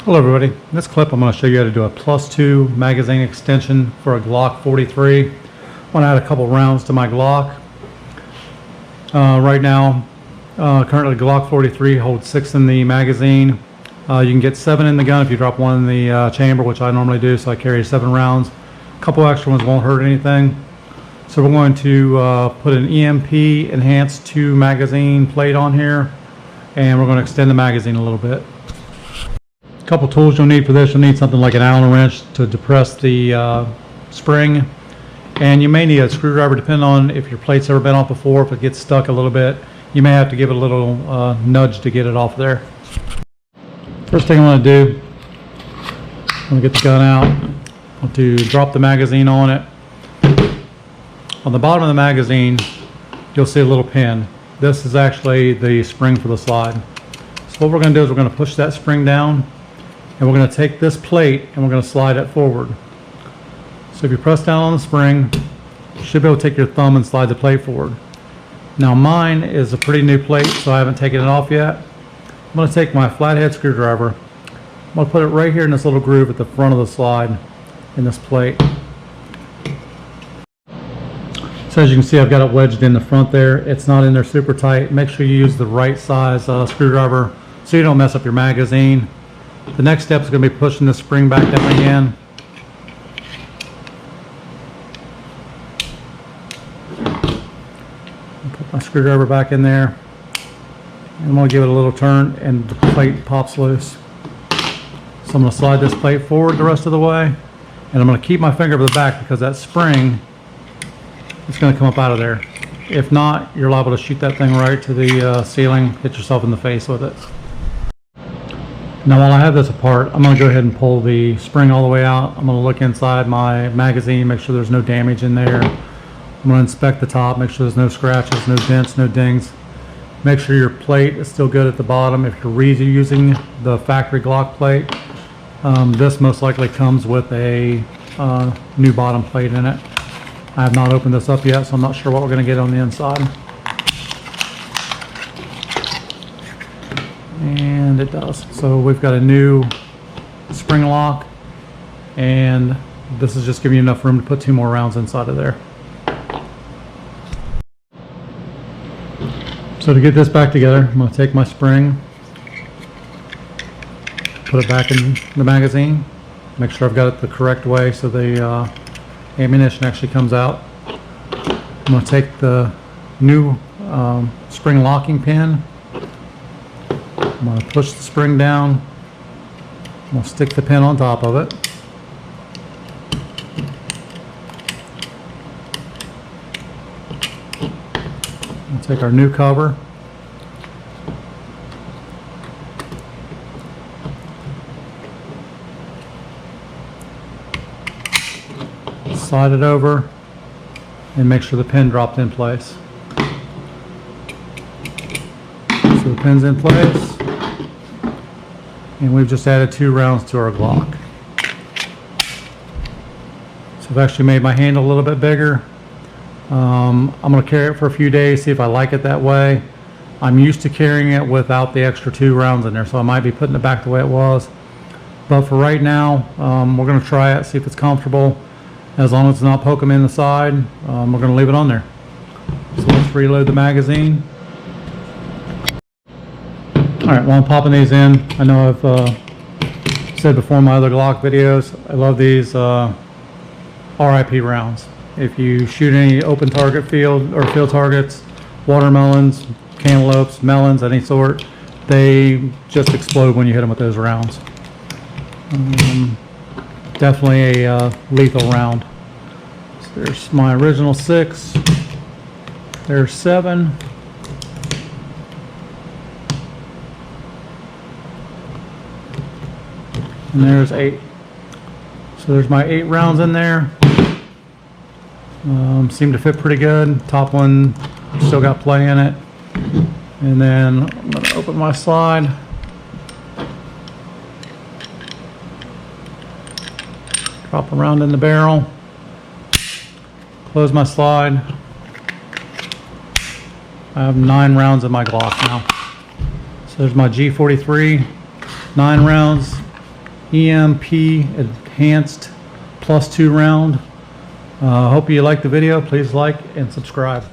Hello everybody, in this clip I'm going to show you how to do a +2 magazine extension for a Glock 43. I want to add a couple rounds to my Glock. Right now, currently Glock 43 holds 6 in the magazine. You can get 7 in the gun if you drop 1 in the chamber, which I normally do, so I carry 7 rounds. A couple extra ones won't hurt anything. So we're going to put an EMP enhanced 2 magazine plate on here, and we're going to extend the magazine a little bit. Couple tools you'll need for this. You'll need something like an Allen wrench to depress the spring, and you may need a screwdriver depending on if your plate's ever been off before. If it gets stuck a little bit, you may have to give it a little nudge to get it off there. First thing I'm going to do, I'm going to get the gun out. I'm going to drop the magazine on it. On the bottom of the magazine you'll see a little pin. This is actually the spring for the slide. So what we're going to do is we're going to push that spring down, and we're going to take this plate and we're going to slide it forward. So if you press down on the spring, you should be able to take your thumb and slide the plate forward. Now mine is a pretty new plate, so I haven't taken it off yet. I'm going to take my flathead screwdriver. I'm going to put it right here in this little groove at the front of the slide in this plate. So as you can see, I've got it wedged in the front there. It's not in there super tight. Make sure you use the right size screwdriver so you don't mess up your magazine. The next step is going to be pushing the spring back down again. Put my screwdriver back in there. And I'm going to give it a little turn and the plate pops loose. So I'm going to slide this plate forward the rest of the way. And I'm going to keep my finger over the back because that spring is going to come up out of there. If not, you're liable to shoot that thing right to the ceiling, hit yourself in the face with it. Now while I have this apart, I'm going to go ahead and pull the spring all the way out. I'm going to look inside my magazine, make sure there's no damage in there. I'm going to inspect the top, make sure there's no scratches, no dents, no dings. Make sure your plate is still good at the bottom. If you're reusing the factory Glock plate, this most likely comes with a new bottom plate in it. I have not opened this up yet, so I'm not sure what we're going to get on the inside. And it does. So we've got a new spring lock, and this is just giving you enough room to put 2 more rounds inside of there. So to get this back together, I'm going to take my spring, put it back in the magazine, make sure I've got it the correct way so the ammunition actually comes out. I'm going to take the new spring locking pin. I'm going to push the spring down. I'm going to stick the pin on top of it. We'll take our new cover. Slide it over and make sure the pin dropped in place. So the pin's in place, and we've just added 2 rounds to our Glock. So I've actually made my handle a little bit bigger. I'm going to carry it for a few days, see if I like it that way. I'm used to carrying it without the extra 2 rounds in there, so I might be putting it back the way it was. But for right now, we're going to try it, see if it's comfortable. As long as it's not poking in the side, we're going to leave it on there. So let's reload the magazine. Alright, while I'm popping these in, I know I've said before in my other Glock videos, I love these RIP rounds. If you shoot any open target field or field targets, watermelons, cantaloupes, melons, any sort, they just explode when you hit them with those rounds. Definitely a lethal round. So there's my original 6. There's 7. And there's 8. So there's my 8 rounds in there. Seem to fit pretty good. Top one still got play in it. And then I'm going to open my slide. Drop a round in the barrel. Close my slide. I have 9 rounds in my Glock now. So there's my G43, 9 rounds. EMP Enhanced +2 round. Hope you like the video. Please like and subscribe.